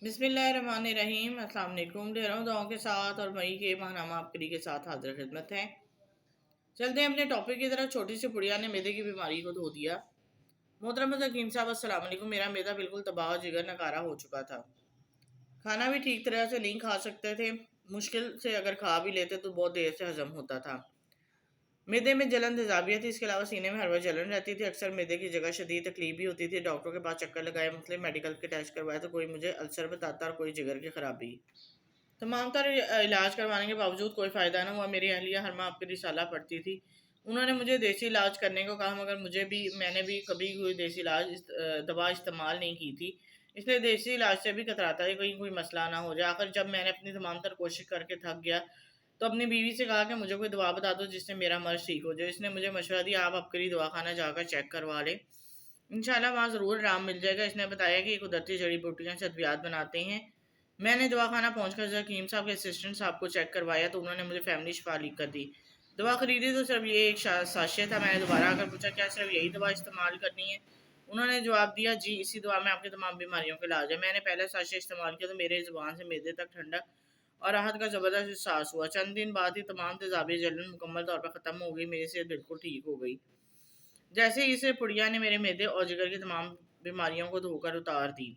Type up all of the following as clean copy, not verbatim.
بسم اللہ الرحمن الرحیم۔ السلام علیکم۔ ڈھیروں دعاؤں کے ساتھ اور مئی کے ماہنامہ آفری کے ساتھ حاضر خدمت ہے۔ چلتے ہیں اپنے ٹاپک کی طرف۔ چھوٹی سی پڑیا نے میدے کی بیماری کو دھو دیا۔ محترم حکیم صاحب السلام علیکم۔ میرا میدا بالکل تباہ و جگر نکارا ہو چکا تھا۔ کھانا بھی ٹھیک طرح سے نہیں کھا سکتے تھے، مشکل سے اگر کھا بھی لیتے تو بہت دیر سے ہضم ہوتا تھا۔ میدے میں جلن تیزابیت تھی، اس کے علاوہ سینے میں ہر وقت جلن رہتی تھی، اکثر میدے کی جگہ شدید تکلیف بھی ہوتی تھی۔ ڈاکٹر کے پاس چکر لگائے، مختلف میڈیکل کے ٹیسٹ کروائے تو کوئی مجھے السر بتاتا اور کوئی جگر کی خرابی۔ تمام تر علاج کروانے کے باوجود کوئی فائدہ نہ ہوا۔ میری اہلیہ ہر ماہ آپ کی رسالہ پڑھتی تھی، انہوں نے مجھے دیسی علاج کرنے کو کہا، مگر میں نے بھی کبھی کوئی دیسی دوا استعمال نہیں کی تھی، اس لیے دیسی علاج سے بھی کتراتا ہے کہیں کوئی مسئلہ نہ ہو جائے۔ آخر جب میں نے اپنی تمام تر کوشش کر کے تھک گیا تو اپنی بیوی سے کہا کہ مجھے کوئی دوا بتا دو جس سے میرا مرض ٹھیک ہو جائے۔ اس نے مجھے مشورہ دیا، آپ عبقری دواخانہ جا کر چیک کروا لیں، انشاءاللہ وہاں ضرور آرام مل جائے گا۔ اس نے بتایا کہ یہ قدرتی جڑی بوٹیاں سے ادویات بناتے ہیں۔ میں نے دواخانہ پہنچ کر حکیم صاحب کے اسسٹنٹ صاحب کو چیک کروایا تو انہوں نے مجھے فیملی شفا لکھ کر دی۔ دوا خریدی تو صرف یہ ایک ساشے تھا۔ میں نے دوبارہ آ کر پوچھا کیا صرف یہی دوا استعمال کرنی ہے؟ انہوں نے جواب دیا جی، اسی دوا میں آپ کی تمام بیماریوں کا علاج ہے۔ میں نے پہلا ساشے استعمال کیا تو میرے زبان سے میدے تک ٹھنڈک اور راحت کا زبردست احساس ہوا۔ چند دن بعد ہی تمام تیزابی جلن مکمل طور پر ختم ہو گئی، میری صحت بالکل ٹھیک ہو گئی، جیسے ہی اسے پڑیا نے میرے میدے اور جگر کی تمام بیماریوں کو دھو کر اتار دی۔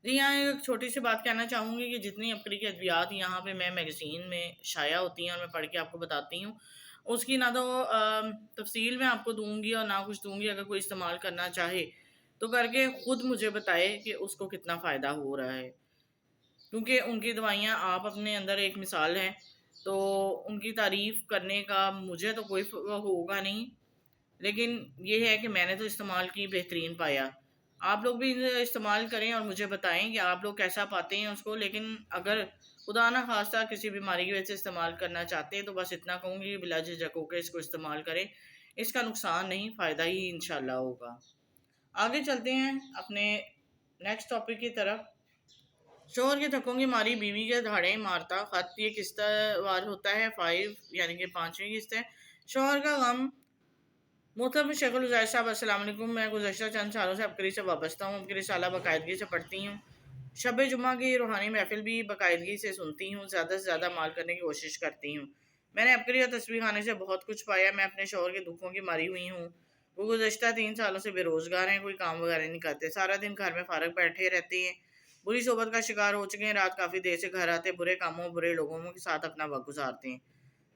جی یہاں ایک چھوٹی سی بات کہنا چاہوں گی کہ جتنی عبقری کی ادویات یہاں پہ میں میگزین میں شائع ہوتی ہیں اور میں پڑھ کے آپ کو بتاتی ہوں، اس کی نہ تو تفصیل میں آپ کو دوں گی اور نہ کچھ دوں گی۔ اگر کوئی استعمال کرنا چاہے تو کر کے خود مجھے بتائے کہ اس کو کتنا فائدہ ہو رہا ہے، کیونکہ ان کی دوائیاں آپ اپنے اندر ایک مثال ہیں، تو ان کی تعریف کرنے کا مجھے تو کوئی ہوگا نہیں، لیکن یہ ہے کہ میں نے تو استعمال کی، بہترین پایا۔ آپ لوگ بھی استعمال کریں اور مجھے بتائیں کہ آپ لوگ کیسا پاتے ہیں اس کو۔ لیکن اگر خدا نہ خواستہ کسی بیماری کی وجہ سے استعمال کرنا چاہتے ہیں تو بس اتنا کہوں گی بلا جھجک ہو کے اس کو استعمال کریں، اس کا نقصان نہیں، فائدہ ہی انشاءاللہ ہوگا۔ آگے چلتے ہیں اپنے نیکسٹ ٹاپک کی طرف۔ شوہر کی تھکوں کی ماری بیوی کے دھاڑے مارتا خط، یہ قسط وار ہوتا ہے 5 یعنی کہ 5ویں قسط ہے۔ شوہر کا غم۔ محترم شیخ العزیز صاحب السلام علیکم۔ میں گزشتہ چند سالوں سے عبقری سے وابستہ ہوں، عبقری رسالہ باقاعدگی سے پڑھتی ہوں، شب جمعہ کی روحانی محفل بھی باقاعدگی سے سنتی ہوں، زیادہ سے زیادہ مال کرنے کی کوشش کرتی ہوں۔ میں نے عبقری اور تسبیح خانے سے بہت کچھ پایا۔ میں اپنے شوہر کے دکھوں کی ماری ہوئی ہوں، وہ گزشتہ 3 سالوں سے بے روزگار ہیں، کوئی کام وغیرہ نہیں کرتے، سارا دن گھر میں فارغ بیٹھے رہتے ہیں، بری صحبت کا شکار ہو چکے ہیں، رات کافی دیر سے گھر آتے برے کاموں برے لوگوں کے ساتھ اپنا وقت گزارتے ہیں،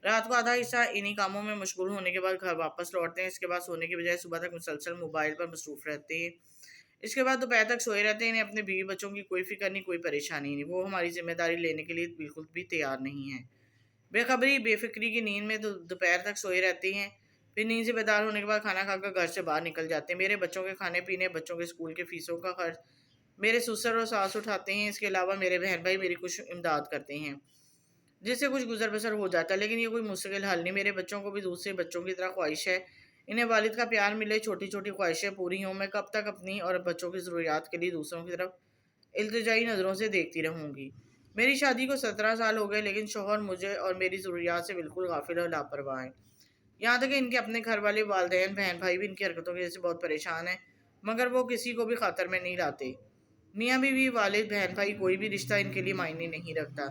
رات کو آدھا حصہ انہی کاموں میں مشغول ہونے کے بعد گھر واپس لوٹتے ہیں، اس کے بعد سونے کی بجائے صبح تک مسلسل موبائل پر مصروف رہتے ہیں، اس کے بعد دوپہر تک سوئے رہتے ہیں۔ انہیں اپنے بیوی بچوں کی کوئی فکر نہیں، کوئی پریشانی نہیں، وہ ہماری ذمہ داری لینے کے لیے بالکل بھی تیار نہیں ہیں، بے خبری بے فکری کی نیند میں دوپہر تک سوئے رہتے ہیں، پھر نیند سے بیدار ہونے کے بعد کھانا کھا کر گھر سے باہر نکل جاتے ہیں، میرے بچوں کے کھانے پینے، بچوں کے اسکول کے فیسوں کا خرچ میرے سسر اور ساس اٹھاتے ہیں، اس کے علاوہ میرے بہن بھائی میری کچھ امداد کرتے ہیں، جس سے کچھ گزر بسر ہو جاتا ہے، لیکن یہ کوئی مستقل حل نہیں۔ میرے بچوں کو بھی دوسرے بچوں کی طرح خواہش ہے انہیں والد کا پیار ملے، چھوٹی چھوٹی خواہشیں پوری ہوں۔ میں کب تک اپنی اور بچوں کی ضروریات کے لیے دوسروں کی طرف التجائی نظروں سے دیکھتی رہوں گی؟ میری شادی کو 17 سال ہو گئے، لیکن شوہر مجھے اور میری ضروریات سے بالکل غافل اور لاپرواہ ہیں، یہاں تک کہ ان کے اپنے گھر والے والدین بہن بھائی بھی ان کی حرکتوں کی وجہ سے بہت پریشان ہیں، مگر وہ کسی کو بھی خاطر میں نہیں لاتے۔ میاں بیوی والد بہن بھائی کوئی بھی رشتہ ان کے لیے معنی نہیں رکھتا۔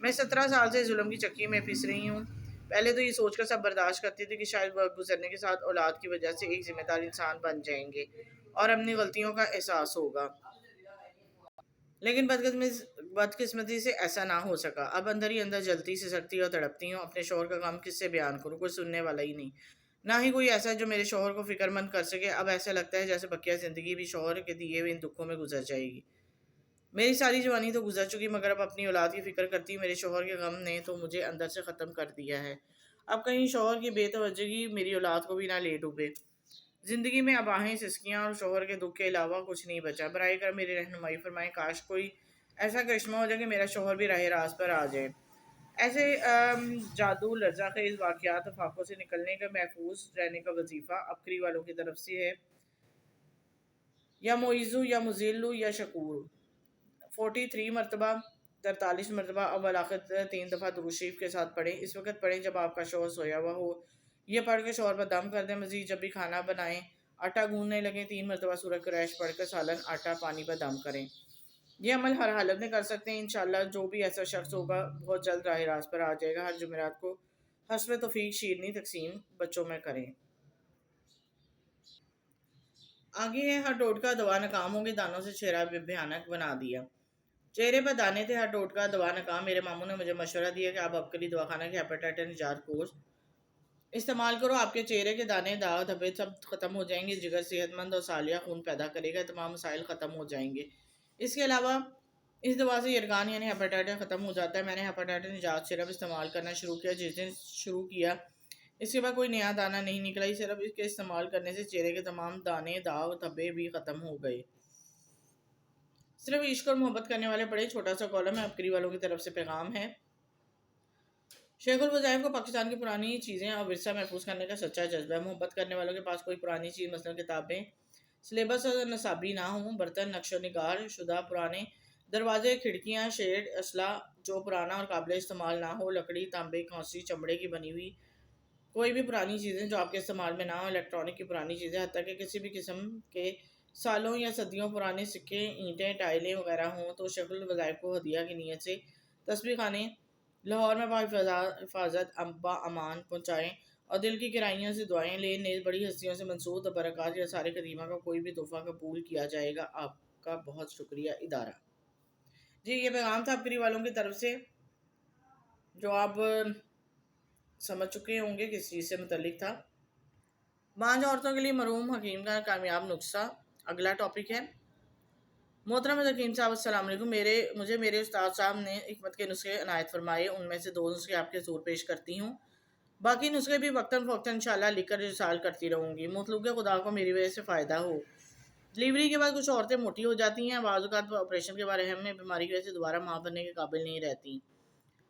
میں 17 سال سے ظلم کی چکی میں پھنس رہی ہوں۔ پہلے تو یہ سوچ کر سب برداشت کرتی تھی کہ شاید وقت گزرنے کے ساتھ اولاد کی وجہ سے ایک ذمہ دار انسان بن جائیں گے اور اپنی غلطیوں کا احساس ہوگا، لیکن بدقسمتی سے ایسا نہ ہو سکا۔ اب اندر ہی اندر جلتی سے سکتی اور تڑپتی ہوں، اپنے شوہر کا غم کس سے بیان کروں، کوئی سننے والا ہی نہیں، نہ ہی کوئی ایسا جو میرے شوہر کو فکر مند کر سکے۔ اب ایسا لگتا ہے جیسے بقیہ زندگی بھی شوہر کے دیے ہوئے ان دکھوں میں گزر جائے گی۔ میری ساری جوانی تو گزر چکی، مگر اب اپنی اولاد کی فکر کرتی ہوں۔ میرے شوہر کے غم نے تو مجھے اندر سے ختم کر دیا ہے، اب کہیں شوہر کی بے توجہی میری اولاد کو بھی نہ لے ڈوبے۔ زندگی میں اب آہیں سسکیاں اور شوہر کے دکھ کے علاوہ کچھ نہیں بچا۔ براہ کرم میری رہنمائی فرمائیں، کاش کوئی ایسا کرشمہ ہو جائے کہ میرا شوہر بھی راہ راست پر آ جائے۔ ایسے جادو لرزہ خیز واقعات اور فاقوں سے نکلنے کا محفوظ رہنے کا وظیفہ عبقری والوں کی طرف سے ہے، یا معیزو یا مذلو یا شکور۔ 43 مرتبہ 43 مرتبہ اول آخر 3 دفعہ درود شریف کے ساتھ پڑھیں، اس وقت پڑھیں جب آپ کا شوہر سویا ہوا ہو، یہ پڑھ کے شوہر پر دم کر دیں۔ مزید جب بھی کھانا بنائیں آٹا گوندنے لگیں 3 مرتبہ سورہ قریش پڑھ کر سالن آٹا پانی پر دم کریں۔ یہ عمل ہر حالت میں کر سکتے ہیں انشاءاللہ. جو بھی ایسا شخص ہوگا بہت جلد راہ راست پر آ جائے گا. ہر جمعرات کو حسب توفیق شیرنی تقسیم بچوں میں کریں. آگے ہے ہر ٹوٹکا دوا ناکام ہوں گے دانوں سے چہرہ بھیانک بنا دیا. چہرے پر دانے تھے ہر ٹوٹکا دوا ناکام. میرے ماموں نے مجھے مشورہ دیا کہ آپ عبقری دواخانہ کے ہیپاٹائٹس نجات کورس استعمال کرو. آپ کے چہرے کے دانے داغ دھبے سب ختم ہو جائیں گے. جگر صحت مند اور سالیہ خون پیدا کرے گا. تمام مسائل ختم ہو جائیں گے. اس کے علاوہ اس دوا سے یرغان یعنی ہیپاٹائٹس ختم ہو جاتا ہے. میں نے ہیپاٹائٹس نجات سرپ استعمال کرنا شروع کیا. جس دن شروع کیا اس کے بعد کوئی نیا دانہ نہیں نکلا. یہ صرف اس کے استعمال کرنے سے چہرے کے تمام دانے داغ دھبے بھی ختم ہو گئے. صرف عشق اور محبت کرنے والے پڑھے. چھوٹا سا کالم ہے عبقری والوں کی طرف سے پیغام ہے. شیخ الوظائف کو پاکستان کی پرانی چیزیں اور ورثہ محفوظ کرنے کا سچا جذبہ ہے. محبت کرنے والوں کے پاس کوئی پرانی چیز مثلا کتابیں سلیبس اور نصابی نہ ہوں. برتن نقش و نگار شدہ پرانے دروازے کھڑکیاں شیڈ اسلحہ جو پرانا اور قابل استعمال نہ ہو. لکڑی تانبے کانسی چمڑے کی بنی ہوئی کوئی بھی پرانی چیزیں جو آپ کے استعمال میں نہ ہو. الیکٹرانک کی پرانی چیزیں حتیٰ کہ کسی بھی قسم کے سالوں یا صدیوں پرانے سکے اینٹیں ٹائلیں وغیرہ ہوں تو شیخ الوظائف کو ہدیہ کی نیت سے تسبیح خانے لاہور میں حفاظت ابا امان پہنچائیں اور دل کی گہرائیوں سے دعائیں لیں. نیز بڑی ہستیوں سے منسوب برکات یا سارے قدیمہ کا کوئی بھی تحفہ قبول کیا جائے گا. آپ کا بہت شکریہ ادارہ. جی یہ پیغام تھا عبقری والوں کی طرف سے جو آپ سمجھ چکے ہوں گے کس چیز سے متعلق تھا. بانجھ عورتوں کے لیے مرحوم حکیم کا کامیاب نسخہ. اگلا ٹاپک ہے. محترم حکیم صاحب السلام علیکم. مجھے میرے استاد صاحب نے حکمت کے نسخے عنایت فرمائے. ان میں سے 2 نسخے آپ کے حضور پیش کرتی ہوں. باقی نسخے بھی وقتاً فوقتاً انشاءاللہ لکھ کر ارسال کرتی رہوں گی. مخلوق خدا کو میری وجہ سے فائدہ ہو. ڈلیوری کے بعد کچھ عورتیں موٹی ہو جاتی ہیں. بعض اوقات آپریشن کے بعد اہم بیماری کی وجہ سے دوبارہ ماں بننے کے قابل نہیں رہتی.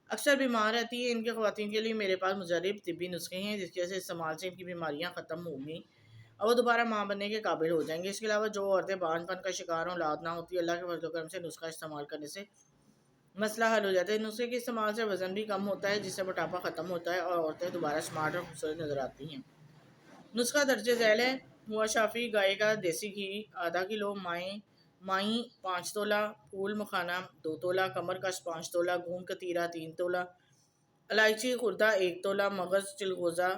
اکثر بیمار رہتی ہیں. ان کے خواتین کے لیے میرے پاس مجرب طبی نسخے ہیں جس کی وجہ سے استعمال سے ان کی بیماریاں ختم ہوں گی اور وہ دوبارہ ماں بننے کے قابل ہو جائیں گے. اس کے علاوہ جو عورتیں بانجھ پن کا شکار ہوں اولاد نہ ہوتی اللہ کے فضل و کرم سے نسخہ استعمال کرنے سے مسئلہ حل ہو جاتا ہے. نسخے کے استعمال سے وزن بھی کم ہوتا ہے جس سے موٹاپا ختم ہوتا ہے اور عورتیں دوبارہ سمارٹ اور خوبصورت نظر آتی ہیں. نسخہ درج ذیل ہے. ہوا شافی گائے کا دیسی گھی آدھا کلو. مائی 5 تولہ. پھول مکھانا 2 تولہ. کمر کش 5 تولہ. گھون کتیرا 3 تولہ. الائچی خوردہ 1 تولہ. مغز چلغوزہ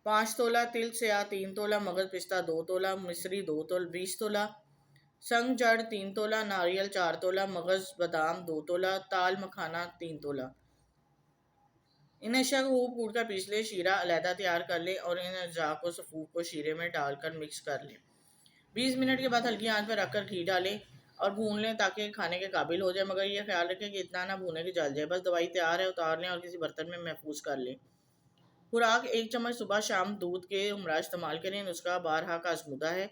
5 تولہ. تل سیاہ 3 تولہ. مغز پستہ 2 تولہ. مصری 20 تولہ. سنگ جڑ 3 تولہ. ناریل 4 تولہ. مغز بادام 2 تولہ. تال مکھانا 3 تولہ. ان اشیاء کو خوب کوٹ کر پیس لیں. شیرہ علیحدہ تیار کر لیں اور ان اجزاء کو صفوف کو شیرے میں ڈال کر مکس کر لیں. 20 منٹ کے بعد ہلکی آنچ پر رکھ کر گھی ڈالیں اور بھون لیں تاکہ کھانے کے قابل ہو جائے. مگر یہ خیال رکھیں کہ اتنا نہ بھونے کہ جل جائے. بس دوائی تیار ہے. اتار لیں اور کسی برتن میں محفوظ کر لیں. خوراک 1 چمچ صبح شام دودھ کے ہمراہ استعمال کریں. نسخہ بارہا کا آزمودہ ہے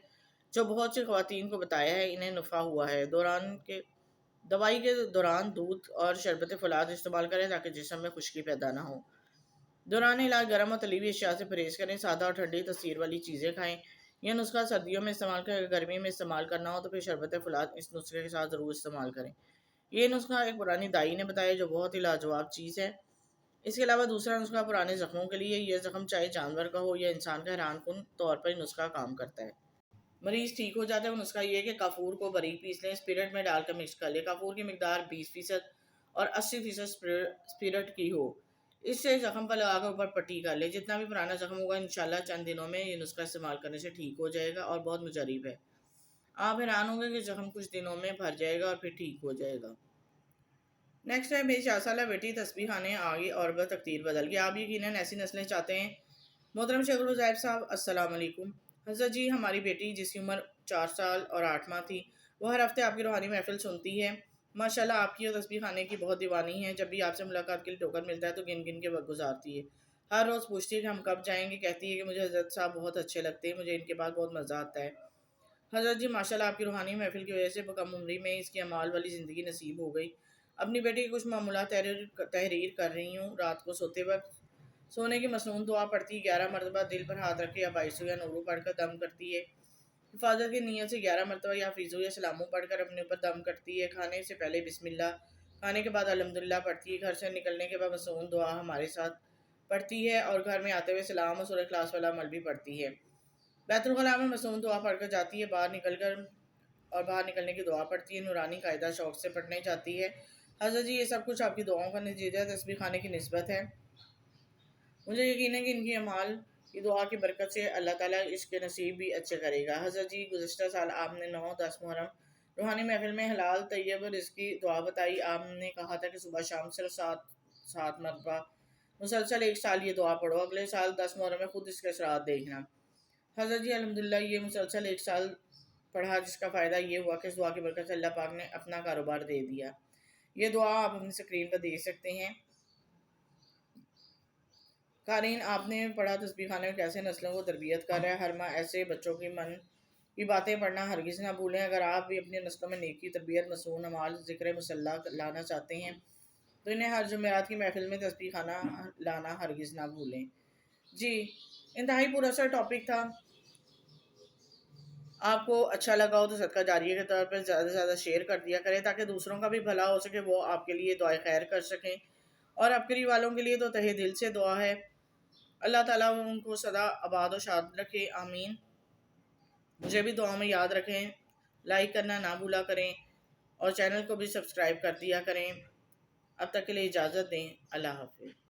جو بہت سی خواتین کو بتایا ہے. انہیں نفع ہوا ہے. دوائی کے دوران دودھ اور شربت فولاد استعمال کریں تاکہ جسم میں خشکی پیدا نہ ہو. دوران علاج گرم اور تلی ہوئی اشیاء سے پرہیز کریں. سادہ اور ٹھنڈی تاثیر والی چیزیں کھائیں. یہ نسخہ سردیوں میں استعمال کریں. اگر گرمی میں استعمال کرنا ہو تو پھر شربت فولاد اس نسخے کے ساتھ ضرور استعمال کریں. یہ نسخہ ایک پرانی دائی نے بتایا جو بہت ہی لاجواب چیز ہے. اس کے علاوہ دوسرا نسخہ پرانے زخموں کے لیے. یہ زخم چاہے جانور کا ہو یا انسان کا حیران کن طور پر نسخہ کام کرتا ہے. مریض ٹھیک ہو جاتا ہے. وہ نسخہ یہ ہے کہ کافور کو باریک پیس لیں. اسپرٹ میں ڈال کر مکس کر لیں. کافور کی مقدار 20% اور 80% اسپرٹ کی ہو. اس سے زخم پر لگا کر اوپر پٹی کر لیں. جتنا بھی پرانا زخم ہوگا انشاءاللہ چند دنوں میں یہ نسخہ استعمال کرنے سے ٹھیک ہو جائے گا اور بہت مجرب ہے. آپ حیران ہوں گے کہ زخم کچھ دنوں میں بھر جائے گا اور پھر ٹھیک ہو جائے گا. نیکسٹ ہے میری 4 سالہ بیٹی تسبیح خانے آگئی اور بس تقدیر بدل گئی. آپ یقیناً ایسی نسلیں چاہتے ہیں. محترم شیخ الوظائف صاحب السلام علیکم. حضرت جی ہماری بیٹی جس کی عمر 4 سال اور 8 ماہ تھی وہ ہر ہفتے آپ کی روحانی محفل سنتی ہے. ماشاءاللہ آپ کی اور تسبیح خانے کی بہت دیوانی ہے. جب بھی آپ سے ملاقات کے لیے ٹوکن ملتا ہے تو گن گن کے وقت گزارتی ہے. ہر روز پوچھتی ہے کہ ہم کب جائیں گے. کہتی ہے کہ مجھے حضرت صاحب بہت اچھے لگتے ہیں. مجھے ان کے بعد بہت مزہ آتا ہے. حضرت جی ماشاءاللہ آپ کی روحانی محفل کی وجہ سے کم عمری میں اس کی اعمال والی زندگی نصیب ہو گئی. اپنی بیٹی کے کچھ معمولات تحریر کر رہی ہوں. رات کو سوتے وقت سونے کی مسنون دعا پڑھتی 11 مرتبہ. دل پر ہاتھ رکھ کے یا بائسو یا نورو پڑھ کر دم کرتی ہے. حفاظت کی نیت سے 11 مرتبہ یا حفیظو یا سلامو پڑھ کر اپنے اوپر دم کرتی ہے. کھانے سے پہلے بسم اللہ, کھانے کے بعد الحمدللہ پڑھتی ہے. گھر سے نکلنے کے بعد مسنون دعا ہمارے ساتھ پڑھتی ہے اور گھر میں آتے ہوئے سلام اور سورہ اخلاص والا عمل بھی پڑھتی ہے. بیت الخلاء میں مسنون دعا پڑھ کر جاتی ہے. باہر نکل کر اور باہر نکلنے کی دعا پڑھتی ہے، نورانی قاعدہ شوق سے پڑھنے جاتی ہے۔ حضرت جی یہ سب کچھ آپ کی دعاؤں کا نتیجہ تسبیح خانے کی نسبت ہے۔ مجھے یقین ہے کہ ان کی اعمال کی دعا کی برکت سے اللہ تعالیٰ اس کے نصیب بھی اچھے کرے گا۔ حضرت جی گزشتہ سال آپ نے 9-10 محرم روحانی محفل میں حلال طیب رزق کی دعا بتائی۔ آپ نے کہا تھا کہ صبح شام صرف 7 مرتبہ مسلسل 1 سال یہ دعا پڑھو، اگلے سال 10 محرم میں خود اس کے اثرات دیکھنا۔ حضرت جی الحمدللہ یہ مسلسل 1 سال پڑھا، جس کا فائدہ یہ ہوا کہ اس دعا کی برکت سے اللہ پاک نے اپنا کاروبار دے دیا۔ یہ دعا آپ اپنی اسکرین پر دیکھ سکتے ہیں۔ قارئین، آپ نے پڑھا تسبیح خانے میں کیسے نسلوں کو تربیت کر رہا ہے۔ ہر ماہ ایسے بچوں کی من کی باتیں پڑھنا ہرگز نہ بھولیں۔ اگر آپ بھی اپنی نسلوں میں نیکی، تربیت، مصنون اعمال، ذکر مصلی لانا چاہتے ہیں تو انہیں ہر جمعرات کی محفل میں تسبیح خانہ لانا ہرگز نہ بھولیں۔ جی انتہائی پراثر ٹاپک تھا، آپ کو اچھا لگا ہو تو صدقہ جاریہ کے طور پر زیادہ سے زیادہ شیئر کر دیا کریں تاکہ دوسروں کا بھی بھلا ہو سکے، وہ آپ کے لیے دعائے خیر کر سکیں۔ اور اپکری والوں کے لیے تو تہہ دل سے دعا ہے، اللہ تعالیٰ ان کو سدا آباد و شاد رکھے، آمین۔ مجھے بھی دعا میں یاد رکھیں، لائک کرنا نہ بھولا کریں اور چینل کو بھی سبسکرائب کر دیا کریں۔ اب تک کے لیے اجازت دیں، اللہ حافظ۔